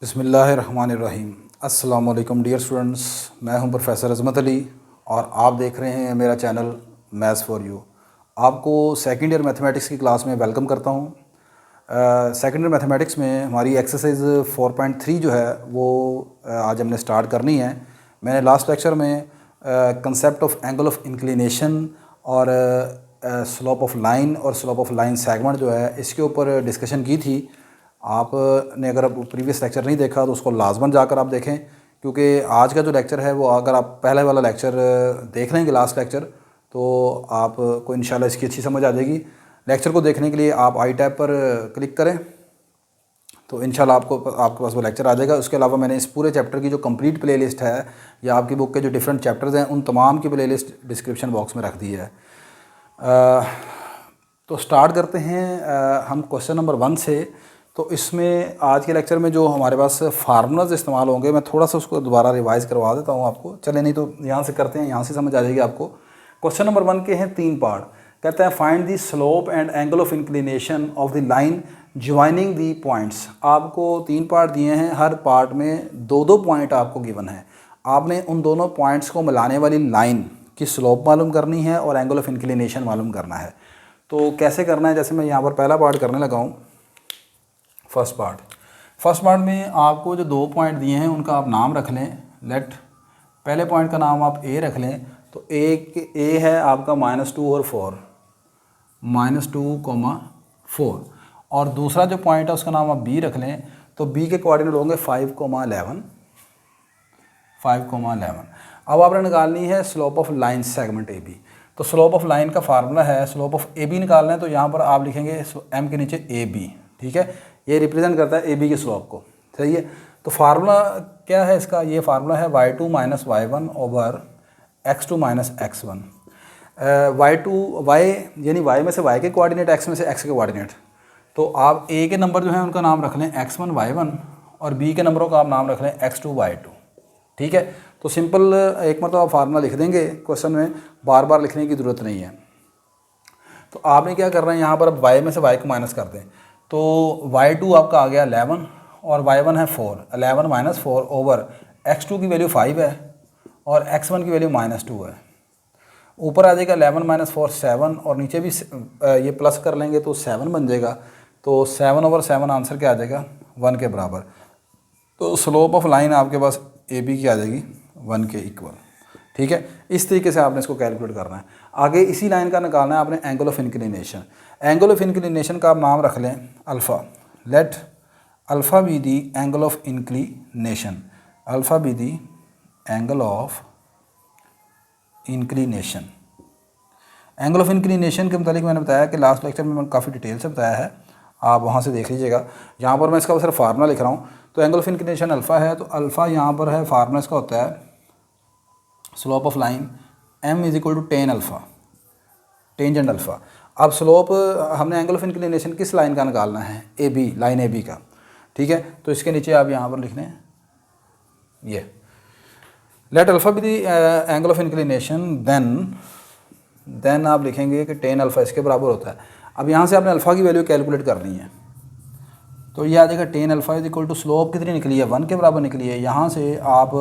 बिस्मिल्लाहिर्रहमानिर्रहीम। अस्सलाम वालेकुम डियर स्टूडेंट्स, मैं हूं प्रोफेसर अज़मत अली और आप देख रहे हैं मेरा चैनल मैथ्स फॉर यू। आपको सेकंड ईयर मैथमेटिक्स की क्लास में वेलकम करता हूं। सेकंड ईयर मैथमेटिक्स में हमारी एक्सरसाइज 4.3 जो है वो आज हमने स्टार्ट करनी है। मैंने लास्ट लेक्चर में concept of angle of inclination और स्लोप ऑफ लाइन और स्लोप ऑफ लाइन सेगमेंट जो है इसके ऊपर डिस्कशन की थी। आपने अगर प्रीवियस लेक्चर नहीं देखा तो उसको लाजमन जाकर आप देखें, क्योंकि आज का जो लेक्चर है वो अगर आप पहले वाला लेक्चर देख लेंगे लास्ट लेक्चर तो आपको इंशाल्लाह इसकी अच्छी समझ आ जाएगी। लेक्चर को देखने के लिए आप आई टैब पर क्लिक करें तो इंशाल्लाह आपके पास वो लेक्चर आ जाएगा। उसके अलावा मैंने इस पूरे चैप्टर की जो कंप्लीट प्लेलिस्ट है या आपकी बुक के जो डिफरेंट चैप्टर्स हैं उन तमाम की प्लेलिस्ट डिस्क्रिप्शन बॉक्स में रख दी है। तो स्टार्ट करते हैं हम क्वेश्चन नंबर 1 से। तो इसमें आज के लेक्चर में जो हमारे पास फार्मूलाज इस्तेमाल होंगे मैं थोड़ा सा उसको दोबारा रिवाइज़ करवा देता हूँ आपको। चले नहीं तो यहाँ से करते हैं, यहाँ से समझ आ जाएगी आपको। क्वेश्चन नंबर 1 के हैं 3 पार्ट। कहते हैं find the slope and angle of inclination of the line joining the points. आपको 3 पार्ट दिए हैं, हर पार्ट में 2-2 पॉइंट आपको गिवन है। आपने उन दोनों पॉइंट्स को मिलाने वाली लाइन की स्लोप मालूम करनी है और एंगल ऑफ इंक्लिनेशन मालूम करना है। तो कैसे करना है, जैसे मैं यहाँ पर पहला पार्ट करने लगा हूँ। फर्स्ट पार्ट में आपको जो 2 पॉइंट दिए हैं उनका आप नाम रख लें। पहले पॉइंट का नाम आप ए रख लें। तो ए है आपका -2 और 4, -2, 4। और दूसरा जो पॉइंट है उसका नाम आप बी रख लें। तो बी के कोऑर्डिनेट होंगे 5,11। अब आपने निकालनी है slope of line segment A B. तो स्लोप ऑफ लाइन का फार्मूला है, स्लोप ऑफ ए बी निकालना है तो यहाँ पर आप लिखेंगे एम के नीचे ए बी। ठीक है, ये रिप्रेजेंट करता है ए बी के स्लोप को। सही है। तो फार्मूला क्या है इसका? ये फार्मूला है y2 - y1 over x2 - x1। y यानी y में से y के कोऑर्डिनेट, x में से x के कोऑर्डिनेट। तो आप a के नंबर जो हैं उनका नाम रख लें x1 y1 और b के नंबरों का आप नाम रख लें x2 y2। ठीक है। तो सिंपल एक मतलब आप फार्मूला लिख देंगे, क्वेश्चन में बार बार लिखने की ज़रूरत नहीं है। तो आपने क्या करना है, यहाँ पर अब y में से y को माइनस कर दें। तो y2 आपका आ गया 11 और y1 है 4। 11 - 4 ओवर x2 की वैल्यू 5 है और x1 की वैल्यू -2 है। ऊपर आ जाएगा 11 - 4 7 और नीचे भी ये प्लस कर लेंगे तो 7 बन जाएगा। तो 7 ओवर 7 आंसर क्या आ जाएगा? 1 के बराबर। तो स्लोप ऑफ लाइन आपके पास ए बी की आ जाएगी 1 के इक्वल। ठीक है, इस तरीके से आपने इसको कैलकुलेट करना है। आगे इसी लाइन का निकालना है आपने angle of inclination. Angle of inclination का आप नाम रख लें alpha. Late alpha be the angle of inclination. Alpha be the angle of inclination. Angle of inclination के मुतालिक मैंने बताया कि लास्ट लेक्चर में मैंने काफ़ी डिटेल से बताया है, आप वहाँ से देख लीजिएगा। यहाँ पर मैं इसका सिर्फ फार्मूला लिख रहा हूँ। तो एंगल ऑफ इंक्लिनेशन अल्फ़ा है, तो अल्फ़ा यहाँ पर है, फार्मूला इसका होता है slope of line m = tan alpha, tangent alpha. अब स्लोप हमने एंगल ऑफ इंक्लिनेशन किस लाइन का निकालना है? A B, line A B का। ठीक है, तो इसके नीचे आप यहाँ पर लिख लें ये let alpha be the angle of inclination, then आप लिखेंगे कि tan अल्फ़ा इसके बराबर होता है। अब यहाँ से आपने अल्फ़ा की वैल्यू कैलकुलेट करनी है। तो ये आ जाएगा tan अल्फ़ा = स्लोप कितनी निकली है? 1 के बराबर निकली है। यहाँ से आप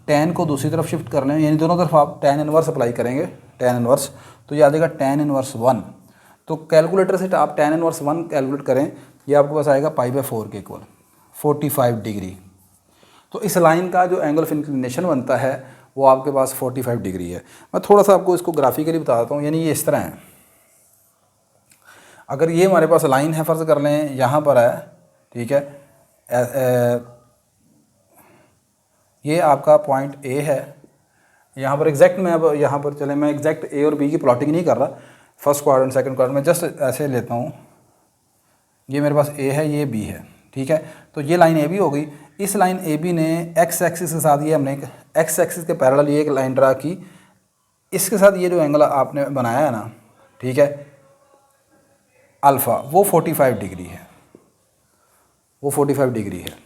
tan को दूसरी तरफ शिफ्ट कर लें, यानी दोनों तरफ आप tan इनवर्स अप्लाई करेंगे, tan इनवर्स। तो ये आ जाएगा tan इनवर्स 1। तो कैलकुलेटर से आप tan इनवर्स 1 कैलकुलेट करें, ये आपके पास आएगा π/4 के इक्वल 45 डिग्री। तो इस लाइन का जो एंगल ऑफ इंक्लिनेशन बनता है वो आपके पास 45 डिग्री है। मैं थोड़ा सा आपको इसको ग्राफिकली बता देता हूँ। यानी ये इस तरह है, अगर ये हमारे पास लाइन है, फ़र्ज़ कर लें यहाँ पर है। ठीक है, ये आपका पॉइंट ए है। यहाँ पर एग्जैक्ट मैं अब यहाँ पर चले, मैं एग्जैक्ट ए और बी की प्लॉटिंग नहीं कर रहा, फर्स्ट क्वाड्रेंट सेकंड क्वाड्रेंट, मैं जस्ट ऐसे लेता हूँ। ये मेरे पास ए है, ये बी है। ठीक है, तो ये लाइन ए बी हो गई। इस लाइन ए बी ने एक्स एक्सिस के साथ, ये हमने एक्स एक्सिस के पैरेलल ये एक लाइन ड्रा की, इसके साथ ये जो एंगल आपने बनाया है ना, ठीक है, अल्फ़ा, वो 45 डिग्री है। वो 45 डिग्री है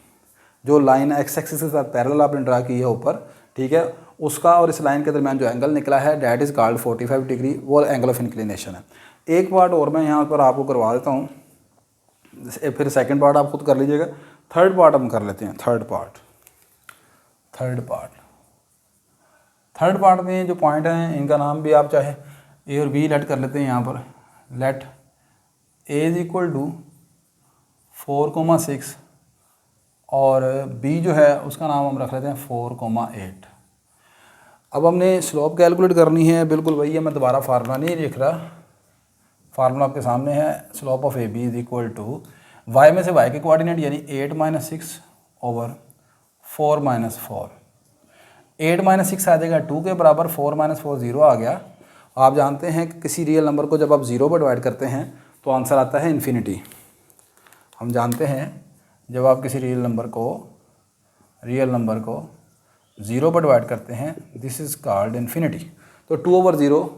जो लाइन एक्स एक्सिस के साथ पैरेलल आपने ड्रा की है ऊपर। ठीक है, उसका और इस लाइन के दरमियान जो एंगल निकला है डैट इज़ कॉल्ड 45 डिग्री, वो एंगल ऑफ इंक्लिनेशन है। एक पार्ट और मैं यहाँ पर आपको करवा देता हूँ, फिर सेकंड पार्ट आप खुद कर लीजिएगा। थर्ड पार्ट हम कर लेते हैं। थर्ड पार्ट में जो पॉइंट हैं इनका नाम भी आप चाहे ए और बी लेट कर लेते हैं यहाँ पर। Let A is equal to 4,6 और बी जो है उसका नाम हम रख लेते हैं 4,8। अब हमने स्लोप कैलकुलेट करनी है, बिल्कुल वही है, मैं दोबारा फार्मूला नहीं लिख रहा, फार्मूला आपके सामने है। Slope of A B is equal to y में से वाई के कोऑर्डिनेट यानी 8 - 6 ओवर 4 - 4। 8 - 6 आ जाएगा 2 के बराबर, 4 - 4 0 आ गया। आप जानते हैं कि किसी रियल नंबर को जब आप 0 पर डिवाइड करते हैं तो आंसर आता है इन्फिनिटी। हम जानते हैं जब आप किसी रियल नंबर को 0 पर डिवाइड करते हैं, दिस इज़ कॉल्ड इन्फिनिटी। तो 2/0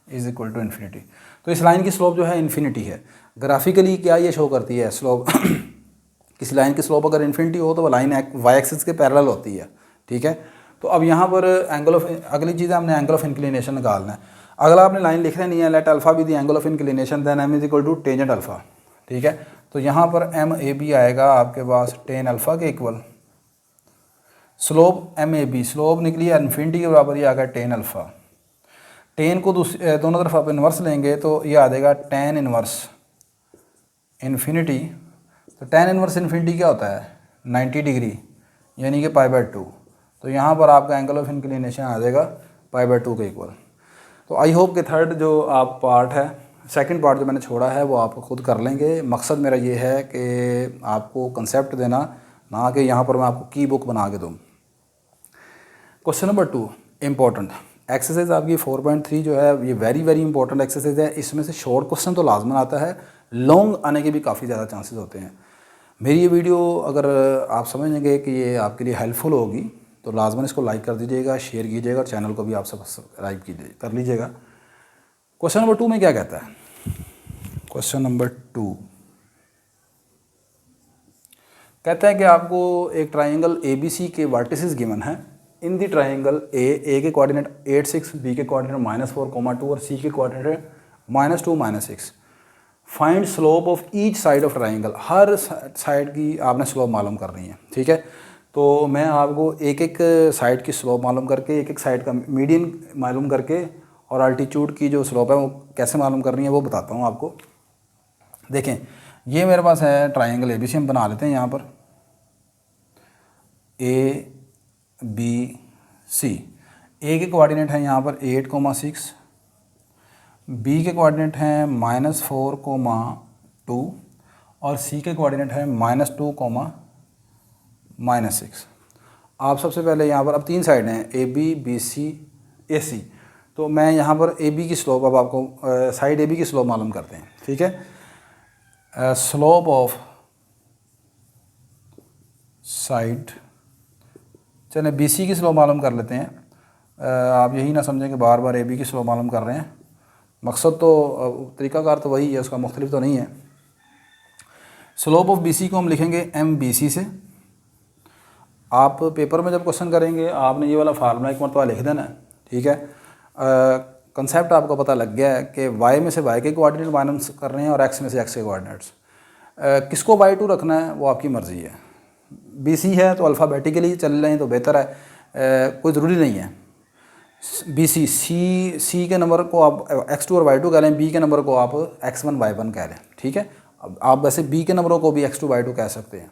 इज़ इक्वल टू इन्फिनिटी। तो इस लाइन की स्लोप जो है इन्फिनिटी है। ग्राफिकली क्या ये शो करती है स्लोप किसी लाइन की स्लोप अगर इन्फिनिटी हो तो वो लाइन वाई एक्सिस के पैरेलल होती है, ठीक है। तो अब यहाँ पर अगली चीज़ है, हमने एंगल ऑफ इंक्लिनेशन निकालना है। अगला आपने लाइन लिख नहीं है, let alpha be the angle of inclination then m is equal to tangent alpha, ठीक है। तो यहाँ पर एम ए बी आएगा आपके पास टेन अल्फा के equal. Slope m A B, slope निकली है इन्फिनिटी के बराबर, ये आ गया टेन अल्फा। टेन को दोनों तरफ आप इन्वर्स लेंगे तो ये आ जाएगा टेन इन्वर्स इन्फिनिटी। तो टेन इन्वर्स इन्फिनिटी क्या होता है 90 डिग्री यानी कि π/2। तो यहाँ पर आपका एंगल ऑफ इंक्लिनेशन आ जाएगा π/2 के इक्वल। तो आई होप कि थर्ड जो आप पार्ट है, सेकंड पार्ट जो मैंने छोड़ा है वो आप खुद कर लेंगे। मकसद मेरा ये है कि आपको कंसेप्ट देना, ना कि यहाँ पर मैं आपको की बुक बना के दूँ। क्वेश्चन नंबर 2 इम्पोर्टेंट एक्सरसाइज आपकी 4.3 जो है ये वेरी इंपॉर्टेंट एक्सरसाइज है। इसमें से शॉर्ट क्वेश्चन तो लाजमन आता है, लॉन्ग आने के भी काफ़ी ज़्यादा चांसेस होते हैं। मेरी ये वीडियो अगर आप समझेंगे कि ये आपके लिए हेल्पफुल होगी तो लाजमन इसको लाइक कर दीजिएगा, शेयर कीजिएगा और चैनल को भी आप सब्सक्राइब कर लीजिएगा। क्वेश्चन नंबर 2 में क्या कहता है? क्वेश्चन नंबर 2 कहता है कि आपको एक ट्राइंगल ABC के वर्टिसेस गिवन है। इन दी ट्राइंगल ए के कोऑर्डिनेट 8 6, बी के कोऑर्डिनेट -4, 2 और सी के coordinate -2 -6। Find slope of each side of triangle. Her side की आपने स्लोप मालूम करनी है, ठीक है। तो मैं आपको एक साइड की स्लोप मालूम करके, एक साइड का मीडियन मालूम करके और अल्टीट्यूड की जो स्लोप है वो कैसे मालूम करनी है वो बताता हूँ आपको। देखें ये मेरे पास है ट्राइंगल ABC, हम बना लेते हैं यहाँ पर ABC। ए के कोऑर्डिनेट है यहाँ पर 8,6, बी के कोऑर्डिनेट हैं -4,2 और सी के कोऑर्डिनेट है -2, -6। आप सबसे पहले यहाँ पर अब 3 साइड हैं AB BC AC। तो मैं यहाँ पर AB की स्लोप, अब आपको साइड AB की स्लोप मालूम करते हैं, ठीक है। स्लोप ऑफ साइड, चले BC की स्लोप मालूम कर लेते हैं। आप यही ना समझें कि बार बार AB की स्लोप मालूम कर रहे हैं, मकसद तो तरीक़ाकार तो वही है, उसका मुख्तलिफ तो नहीं है। स्लोप ऑफ BC को हम लिखेंगे MBC से। आप पेपर में जब क्वेश्चन करेंगे आपने ये वाला फार्मूला एक मरतबा लिख देना है, ठीक है। कंसेप्ट आपको पता लग गया है कि y में से y के कोऑर्डिनेट मालूम कर रहे हैं और x में से x के कोऑर्डिनेट्स। किसको y2 रखना है वो आपकी मर्ज़ी है। BC है तो अल्फ़ाबेटिकली चल रहे हैं तो बेहतर है, कोई ज़रूरी नहीं है। BC C के नंबर को आप x2 और y2 कह लें, B के नंबर को आप x1 y1 कह लें, ठीक है। अब आप वैसे B के नंबरों को भी x2 y2 कह सकते हैं।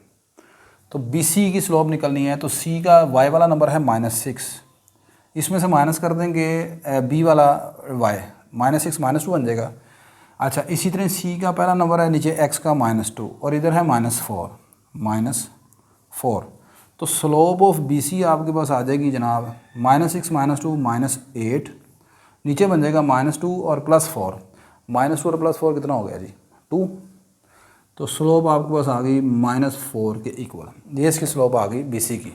तो BC की स्लोप निकलनी है तो C का y वाला नंबर है -6, इसमें से माइनस कर देंगे B वाला y, -6 -2 बन जाएगा। अच्छा इसी तरह C का पहला नंबर है नीचे x का -2 और इधर है -4। तो स्लोप ऑफ BC आपके पास आ जाएगी जनाब -6 -2 -8, नीचे बन जाएगा -2 और +4। -2 और +4 कितना हो गया जी 2। तो स्लोप आपके पास आ गई -4 के इक्वल। ये इसकी स्लोप आ गई BC की।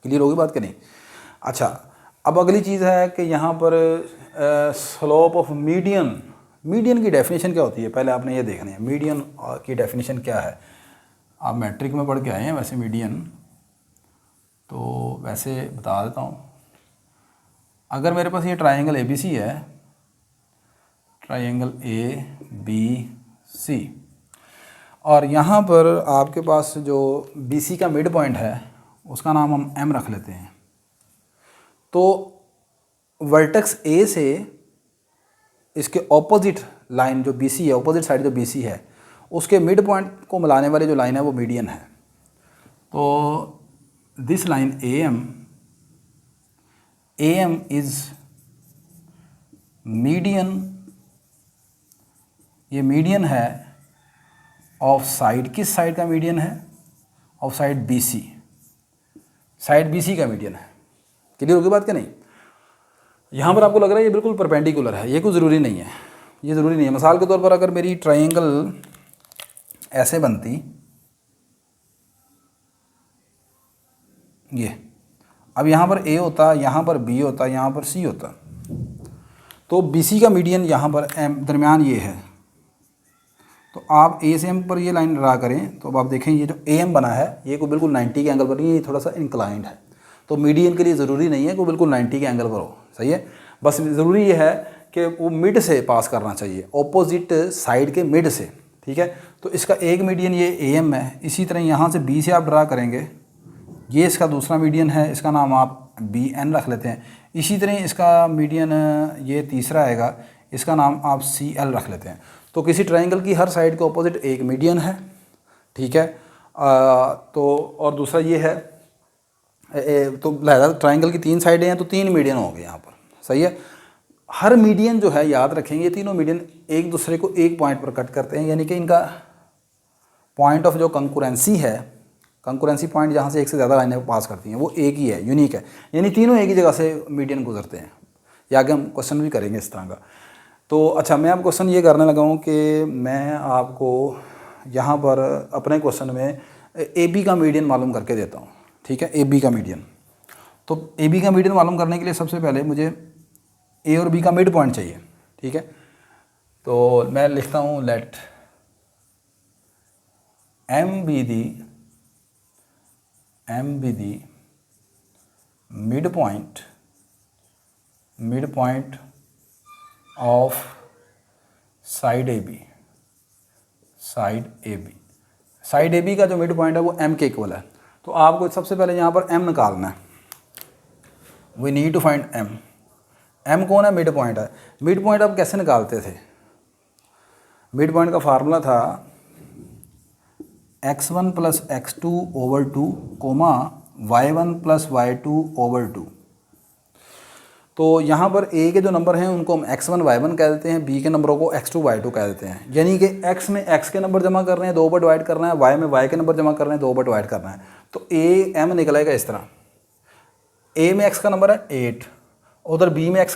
क्लियर होगी बात कि नहीं? अच्छा अब अगली चीज़ है कि यहाँ पर स्लोप ऑफ मीडियन की डेफिनेशन क्या होती है, पहले आपने ये देखना है मीडियन की डेफिनेशन क्या है। आप मैट्रिक में पढ़ के आए हैं वैसे मीडियन, तो वैसे बता देता हूँ। अगर मेरे पास ये ट्राइंगल ABC है, ट्राइंगल ABC, और यहाँ पर आपके पास जो BC का मिड पॉइंट है उसका नाम हम M रख लेते हैं। तो वर्टेक्स A से इसके ऑपोजिट लाइन जो BC है, ऑपोजिट साइड जो BC है, उसके मिड पॉइंट को मिलाने वाली जो लाइन है वो मीडियन है। तो this line AM is median, ये मीडियन है ऑफ साइड, किस साइड का मीडियन है? Of side BC, side BC का मीडियन है। क्लियर होगी बात क्या नहीं? यहाँ पर आपको लग रहा है ये बिल्कुल परपेंडिकुलर है, ये कोई ज़रूरी नहीं है, ये ज़रूरी नहीं है। मिसाल के तौर पर अगर मेरी ट्रायंगल ऐसे बनती, ये अब यहाँ पर A होता, यहाँ पर B होता, यहाँ पर C होता, तो BC का मीडियन यहाँ पर M दरमियान ये है। तो आप A से M पर ये लाइन ड्रा करें तो अब आप देखें ये जो AM बना है ये को बिल्कुल 90 के एंगल पर नहीं है, ये थोड़ा सा इंक्लाइंड है। तो मीडियन के लिए ज़रूरी नहीं है कि वो बिल्कुल 90 के एंगल पर हो, सही है। बस ज़रूरी ये है कि वो मिड से पास करना चाहिए, ऑपोजिट साइड के मिड से, ठीक है। तो इसका एक मीडियन ये AM है। इसी तरह यहाँ से B से आप ड्रा करेंगे, ये इसका दूसरा मीडियन है, इसका नाम आप BN रख लेते हैं। इसी तरह इसका मीडियन ये तीसरा आएगा, इसका नाम आप CL रख लेते हैं। तो किसी ट्रायंगल की हर साइड के ऑपोजिट एक मीडियन है, ठीक है। तो और दूसरा ये है, तो लिहाजा ट्रायंगल की 3 साइडें हैं तो 3 मीडियन हो गए यहाँ पर, सही है। हर मीडियन जो है, याद रखेंगे, तीनों मीडियन एक दूसरे को एक पॉइंट पर कट करते हैं, यानी कि इनका पॉइंट ऑफ जो कंकुरेंसी है, कंकुरेंसी पॉइंट जहाँ से एक से ज़्यादा लाइनें पास करती हैं, वो एक ही है, यूनिक है, यानी तीनों एक ही जगह से मीडियन गुजरते हैं। या आगे हम क्वेश्चन भी करेंगे इस तरह का। तो अच्छा, मैं अब क्वेश्चन ये करने लगा हूँ कि मैं आपको यहाँ पर अपने क्वेश्चन में AB का मीडियन मालूम करके देता हूँ, ठीक है। AB का मीडियन, तो AB का मीडियन मालूम करने के लिए सबसे पहले मुझे A और B का मिड पॉइंट चाहिए, ठीक है। तो मैं लिखता हूँ let M be the mid point of side AB, side AB का जो मिड पॉइंट है वो M के इक्वल है। तो आपको सबसे पहले यहाँ पर M निकालना है, we need to find M कौन है? मिड पॉइंट है। मिड पॉइंट आप कैसे निकालते थे? मिड पॉइंट का फार्मूला था x1 plus x2 over 2 comma y1 plus y2 over 2। तो यहाँ पर A के जो नंबर हैं उनको हम x1 y1 कह देते हैं, B के नंबरों को x2 y2 कह देते हैं। यानी कि x में x के नंबर जमा कर रहे हैं, 2 पर डिवाइड करना है, y में y के नंबर जमा कर रहे हैं, 2 पर डिवाइड करना है। तो M निकलेगा इस तरह, A में x का नंबर है 8, उधर B में x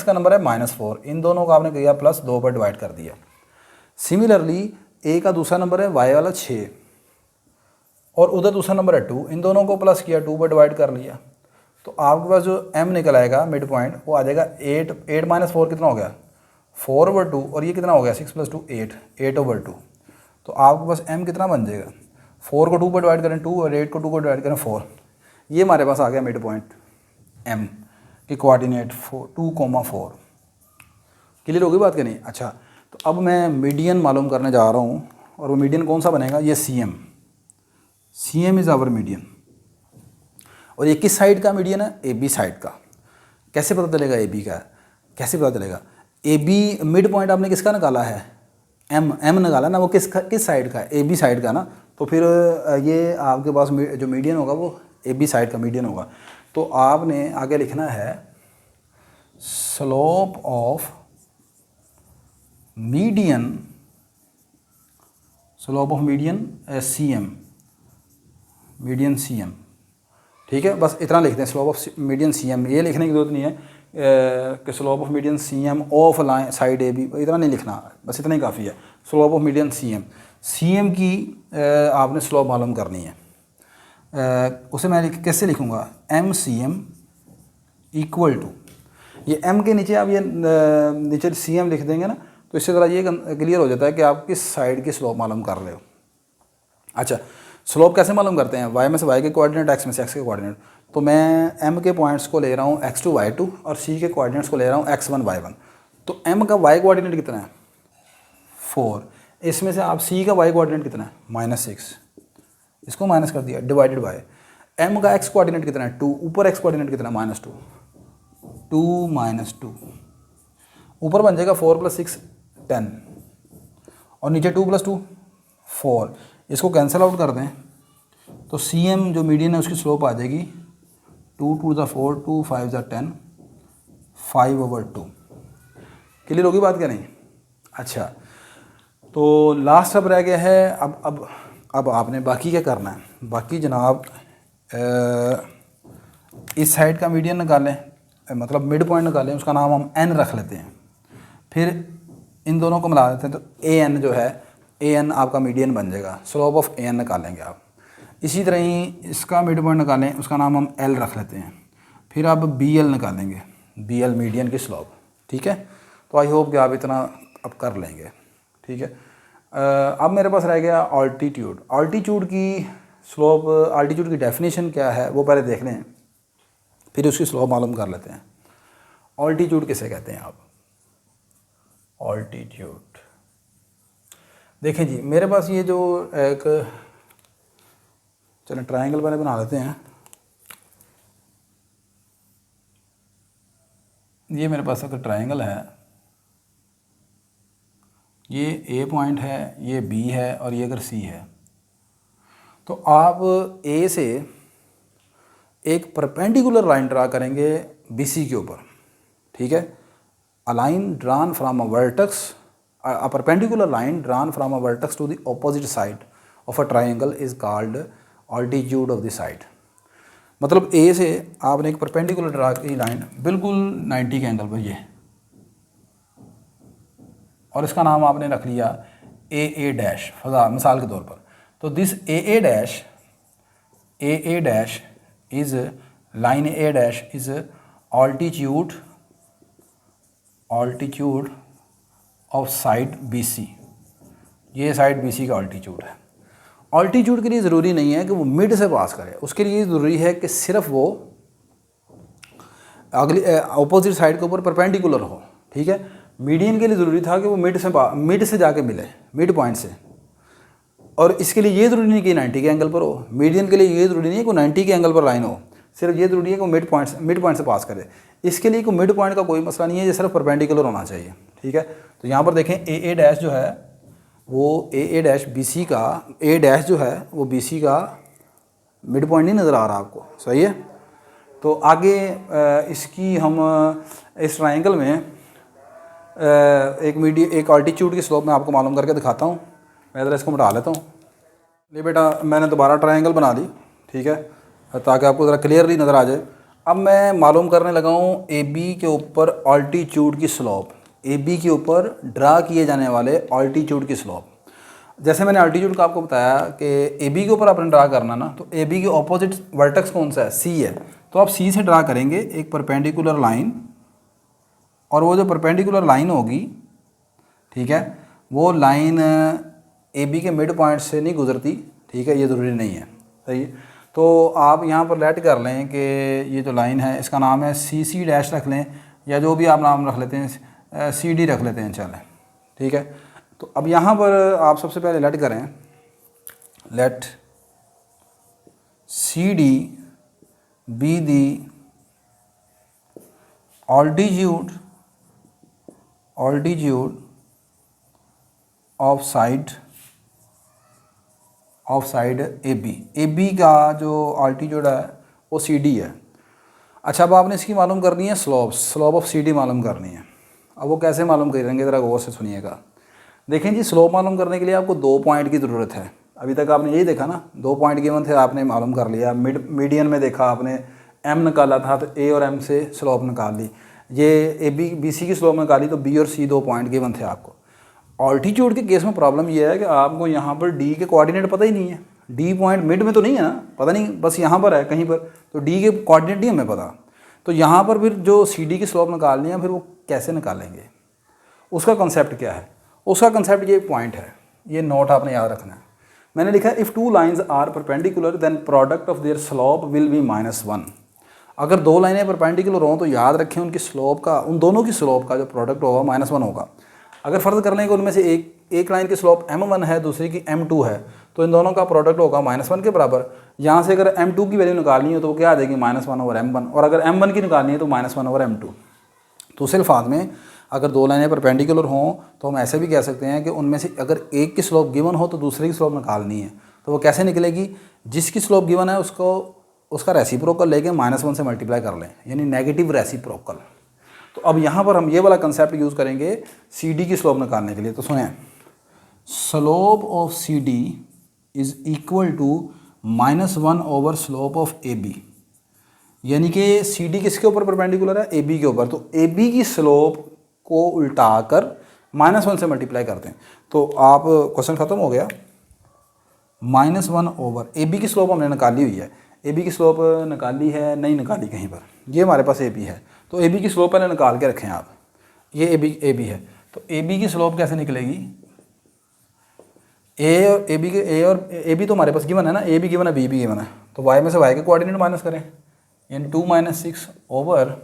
का नंबर है -4, इन दोनों को आपने किया प्लस 2 पर डिवाइड कर दिया। सिमिलरली A का दूसरा नंबर है y वाला 6 और उधर दूसरा नंबर है 2, इन दोनों को प्लस किया, 2 पर डिवाइड कर लिया। तो आपके पास जो M निकल आएगा मिड पॉइंट वो आ जाएगा 8 माइनस 4 कितना हो गया? 4 ओवर 2, और ये कितना हो गया? 6 प्लस 2 8 ओवर 2। तो आपके पास M कितना बन जाएगा? 4 को 2 पर डिवाइड करें 2 और 8 को 2 को डिवाइड करें 4। ये हमारे पास आ गया मिड पॉइंट M की कोऑर्डिनेट 2,4। क्लियर होगी बात कि नहीं? अच्छा, तो अब मैं मीडियन मालूम करने जा रहा हूँ, और वो मीडियन कौन सा बनेगा? ये CM इज़ आवर मीडियन। और ये किस साइड का मीडियन है? AB साइड का। कैसे पता चलेगा AB का? कैसे पता चलेगा? AB मिड पॉइंट आपने किसका निकाला है? M निकाला ना, वो किस साइड का है? AB साइड का ना। तो फिर ये आपके पास जो मीडियन होगा वो AB साइड का मीडियन होगा। तो आपने आगे लिखना है स्लोप ऑफ मीडियन CM, ठीक है। बस इतना लिखते हैं, स्लोप ऑफ मीडियन CM। ये लिखने की जरूरत नहीं है कि slope of median CM of line side AB, इतना नहीं लिखना, बस इतना ही काफ़ी है। स्लोप ऑफ मीडियन CM की आपने स्लोप मालूम करनी है। उसे मैं कैसे लिखूँगा? MCM इक्वल टू, ये M के नीचे आप ये नीचे CM लिख देंगे ना, तो इससे ज़रा ये क्लियर हो जाता है कि आप किस साइड की स्लोप मालूम कर रहे हो। अच्छा, स्लोप कैसे मालूम करते हैं? y में से y के कोऑर्डिनेट, x में से x के कोऑर्डिनेट। तो मैं M के पॉइंट्स को ले रहा हूँ x2 y2 और C के कोऑर्डिनेट्स को ले रहा हूँ x1 y1। तो M का y कोऑर्डिनेट कितना है? 4, इसमें से आप सी का वाई कोऑर्डिनेट कितना है -6, इसको माइनस कर दिया, डिवाइडेड बाय एम का एक्स कोऑर्डिनेट कितना है 2, ऊपर एक्स कोऑर्डिनेट कितना है -2, 2 - 2, ऊपर बन जाएगा 4 + 6 10 और नीचे 2 + 2 4, इसको कैंसिल आउट कर दें तो सी एम जो मीडियन है उसकी स्लोप आ जाएगी 2 × 2 = 4, 2 × 5 = 10, 5/2। क्लियर होगी बात क्या नहीं? अच्छा, तो लास्ट अब रह गया है, अब आपने बाकी क्या करना है, बाकी जनाब इस साइड का मीडियन निकालें, मतलब मिड पॉइंट निकालें, उसका नाम हम एन रख लेते हैं, फिर इन दोनों को मिला देते हैं तो ए एन जो है, ए एन आपका मीडियन बन जाएगा, स्लोप ऑफ ए एन निकालेंगे आप। इसी तरह ही इसका मिड पॉइंट निकालें, उसका नाम हम एल रख लेते हैं, फिर आप बी एल निकालेंगे, बी एल मीडियन की स्लोप, ठीक है। तो आई होप कि आप इतना अब कर लेंगे, ठीक है। अब मेरे पास रह गया ऑल्टीट्यूड। ऑल्टीट्यूड की स्लोप, ऑल्टीट्यूड की डेफिनेशन क्या है वो पहले देख लें, फिर उसकी स्लोप मालूम कर लेते हैं। ऑल्टीट्यूड किसे कहते हैं आप? ऑल्टीट्यूड देखें जी, मेरे पास ये जो एक, चलें ट्रायंगल पहले बना लेते हैं। ये मेरे पास अगर ट्रायंगल है, ये ए पॉइंट है, ये बी है और ये अगर सी है, तो आप ए से एक परपेंडिकुलर लाइन ड्रा करेंगे BC के ऊपर, ठीक है। A line drawn from a vertex, a perpendicular line drawn from a vertex to the opposite side of a triangle is called altitude of the side. मतलब A से आपने एक perpendicular draw की लाइन बिल्कुल 90 के एंगल पर, ये, और इसका नाम आपने रख लिया ए डैश, फजा मिसाल के तौर पर। तो this A dash is line A dash is altitude of side BC। ये साइड BC का ऑल्टीट्यूड है। ऑल्टीट्यूड के लिए ज़रूरी नहीं है कि वो मिड से पास करे, उसके लिए ज़रूरी है कि सिर्फ वो अगली अपोजिट साइड के ऊपर परपेंडिकुलर हो, ठीक है। मीडियन के लिए ज़रूरी था कि वो मिड से जाके मिले, मिड पॉइंट से, और इसके लिए ये ज़रूरी नहीं कि 90 के एंगल पर हो। मीडियन के लिए ये ज़रूरी नहीं है कि 90 के एंगल पर लाइन हो, सिर्फ ये ज़रूरी है कि वो मिड पॉइंट से पास करे। इसके लिए कोई मिड पॉइंट का कोई मसला नहीं है, ये सिर्फ परपेंडिकुलर होना चाहिए, ठीक है। तो यहाँ पर देखें ए डैश जो है वो ए डैश BC का, ए डैश जो है वो BC का मिड पॉइंट नहीं नज़र आ रहा आपको, सही है। तो आगे इसकी हम इस ट्रायंगल में एक ऑल्टीट्यूड की स्लोप मैं आपको मालूम करके दिखाता हूँ। मैं ज़रा इसको मिटा लेता हूँ। नहीं बेटा, मैंने दोबारा ट्रायंगल बना दी, ठीक है, ताकि आपको ज़रा क्लियरली नज़र आ जाए। अब मैं मालूम करने लगा हूँ AB के ऊपर ऑल्टीट्यूड की स्लोप, AB के ऊपर ड्रा किए जाने वाले ऑल्टीट्यूड की स्लोप। जैसे मैंने ऑल्टीट्यूड का आपको बताया कि AB के ऊपर आपने ड्रा करना ना, तो AB के ऑपोजिट वर्टेक्स कौन सा है? C है। तो आप C से ड्रा करेंगे एक परपेंडिकुलर लाइन, और वो जो परपेंडिकुलर लाइन होगी, ठीक है, वो लाइन AB के मिड पॉइंट से नहीं गुजरती, ठीक है, ये ज़रूरी नहीं है, सही है। तो आप यहाँ पर लेट कर लें कि ये जो लाइन है इसका नाम है CC डैश रख लें, या जो भी आप नाम रख लेते हैं, CD रख लेते हैं, चलें, ठीक है। तो अब यहाँ पर आप सबसे पहले लेट करें, let CD be the altitude of side AB का जो ऑल्टीट्यूड है वो CD है। अच्छा, अब आपने इसकी मालूम करनी है स्लोप ऑफ CD मालूम करनी है। अब वो कैसे मालूम करेंगे, ज़रा गौर से सुनिएगा। देखें जी, स्लोप मालूम करने के लिए आपको 2 पॉइंट की ज़रूरत है। अभी तक आपने यही देखा ना, 2 पॉइंट गिवन थे, आपने मालूम कर लिया। मीडियन में देखा आपने, M निकाला था तो A और M से स्लोप निकाल ली। ये BC की स्लोप निकाली तो B और C 2 पॉइंट गिवन थे आपको। ऑल्टीट्यूड के केस में प्रॉब्लम ये है कि आपको यहाँ पर D के कोऑर्डिनेट पता ही नहीं है। D पॉइंट मिड में तो नहीं है ना, पता नहीं, बस यहाँ पर है कहीं पर, तो D के कोऑर्डिनेट नहीं हमें पता। तो यहाँ पर फिर जो CD की स्लोप निकालनी है, फिर वो कैसे निकालेंगे, उसका कंसेप्ट क्या है? उसका कंसेप्ट ये पॉइंट है, ये नोट आपने याद रखना है। मैंने लिखा है if 2 lines are perpendicular then product of their slope will be -1। अगर 2 लाइनें परपेंडिकुलर हों तो याद रखें उनकी स्लोप का, उन दोनों की स्लोप का जो प्रोडक्ट होगा -1 होगा। अगर फ़र्ज़ कर लें कि उनमें से एक लाइन की स्लोप m1 है, दूसरी की m2 है, तो इन दोनों का प्रोडक्ट होगा -1 के बराबर। यहाँ से अगर m2 की वैल्यू निकालनी हो तो वो क्या आ जाएगी -1/m1, और अगर m1 की निकालनी है तो -1/m2। दूसरे अल्फाज में अगर दो लाइनें परपेंडिकुलर हों तो हम ऐसे भी कह सकते हैं कि उनमें से अगर एक की स्लोप गिवन हो तो दूसरे की स्लोप निकालनी है, तो वो कैसे निकलेगी? जिसकी स्लोप गिवन है उसको उसका रेसिप्रोकल लेके -1 से मल्टीप्लाई कर लें, यानी नेगेटिव रेसिप्रोकल। तो अब यहाँ पर हम ये वाला कंसेप्ट यूज़ करेंगे सी डी की स्लोप निकालने के लिए। तो सुने, slope of C D is equal to -1 slope of A B, यानी कि सी डी किसके ऊपर परपेंडिकुलर है? ए बी के ऊपर। तो ए बी की स्लोप को उल्टा कर -1 से मल्टीप्लाई करते हैं, तो आप क्वेश्चन ख़त्म हो गया। -1 ए बी की स्लोप हमने निकाली हुई है, ए बी की स्लोप निकाली है, नहीं निकाली कहीं पर, ये हमारे पास ए बी है। तो ए बी की स्लोप पहले निकाल के रखें आप, ये ए बी है। तो ए बी की स्लोप कैसे निकलेगी? ए बी तो हमारे पास गिवन है ना, ए बी गिवन है, बी भी गिवन है, तो वाई में से वाई के कोऑर्डिनेट माइनस करें, यानी 2 - 6 ओवर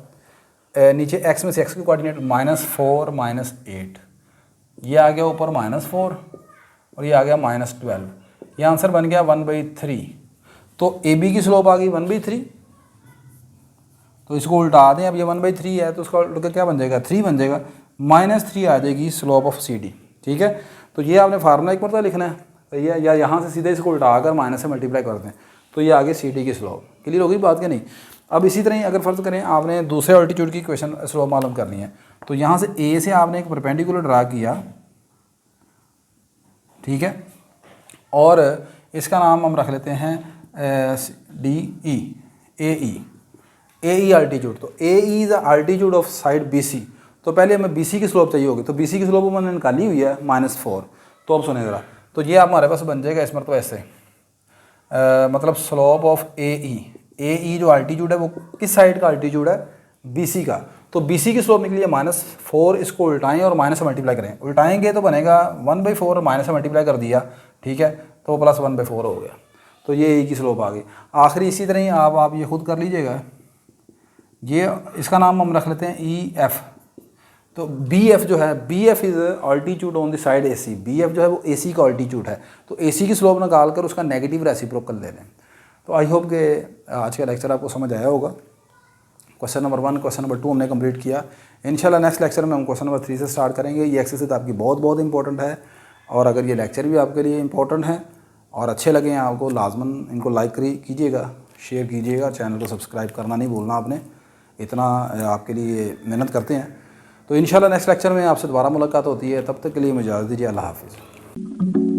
नीचे x में से x के कोऑर्डिनेट -4 -8, ये आ गया ऊपर -4 और ये आ गया -12, ये आंसर बन गया 1/3। तो ए बी की स्लोप आ गई 1/3, तो इसको उल्टा दें, अब ये 1/3 है तो उसका उल्टा क्या बन जाएगा? 3 बन जाएगा, -3 आ जाएगी स्लोप ऑफ सी डी। ठीक है, तो ये आपने फार्मूला एक मरतबा लिखना है, तो ये या यहाँ से सीधे इसको उल्टा कर माइनस से मल्टीप्लाई कर दें, तो ये आगे सी डी की स्लोप। क्लियर होगी बात? क्या नहीं? अब इसी तरह ही अगर फ़र्ज़ करें आपने दूसरे ऑल्टीट्यूड की क्वेश्चन स्लोप मालूम करनी है, तो यहाँ से ए से आपने एक परपेंडिकुलर ड्रा किया, ठीक है, और इसका नाम हम रख लेते हैं डी ई, ए ई अल्टीट्यूड। तो A E is altitude of side B C. तो पहले हमें बी सी की स्लोप चाहिए होगी, तो बी सी की स्लोप मैंने निकाली हुई है -4। तो अब सुने ज़रा, तो ये हमारे पास बन जाएगा इस मरतबा ऐसे, मतलब स्लोप ऑफ ए ई जो अल्टीट्यूड है वो किस साइड का अल्टीट्यूड है? बी सी का। तो बी सी की स्लोप निकली है -4, इसको उल्टाएं और माइनस से मल्टीप्लाई करें, उल्टाएंगे तो बनेगा 1/4 और माइनस से मल्टीप्लाई कर दिया, ठीक है, तो +1/4 हो गया। तो ये ए की स्लोप आ गई। आखिरी इसी तरह ही आप ये खुद कर लीजिएगा, ये इसका नाम हम रख लेते हैं ई एफ। तो बी एफ जो है, B F is altitude on the side A C, B F जो है वो ए सी का अल्टीट्यूड है, तो ए सी की स्लोप निकाल कर उसका नेगेटिव रेसिप्रोकल ले लें। तो आई होप कि आज का लेक्चर आपको समझ आया होगा। क्वेश्चन नंबर 1, क्वेश्चन नंबर 2 हमने कंप्लीट किया। इंशाल्लाह नेक्स्ट लेक्चर में हम क्वेश्चन नंबर 3 से स्टार्ट करेंगे। ये एक्सरसाइज आपकी बहुत इंपॉर्टेंट है, और अगर ये लेक्चर भी आपके लिए इंपॉर्टेंट है और अच्छे लगे हैं आपको, लाजमन इनको लाइक कीजिएगा, शेयर कीजिएगा, चैनल को सब्सक्राइब करना नहीं भूलना आपने, इतना आपके लिए मेहनत करते हैं। तो इंशाल्लाह नेक्स्ट लेक्चर में आपसे दोबारा मुलाकात होती है, तब तक के लिए मुझे इजाज़त दीजिए। अल्लाह हाफ़िज़।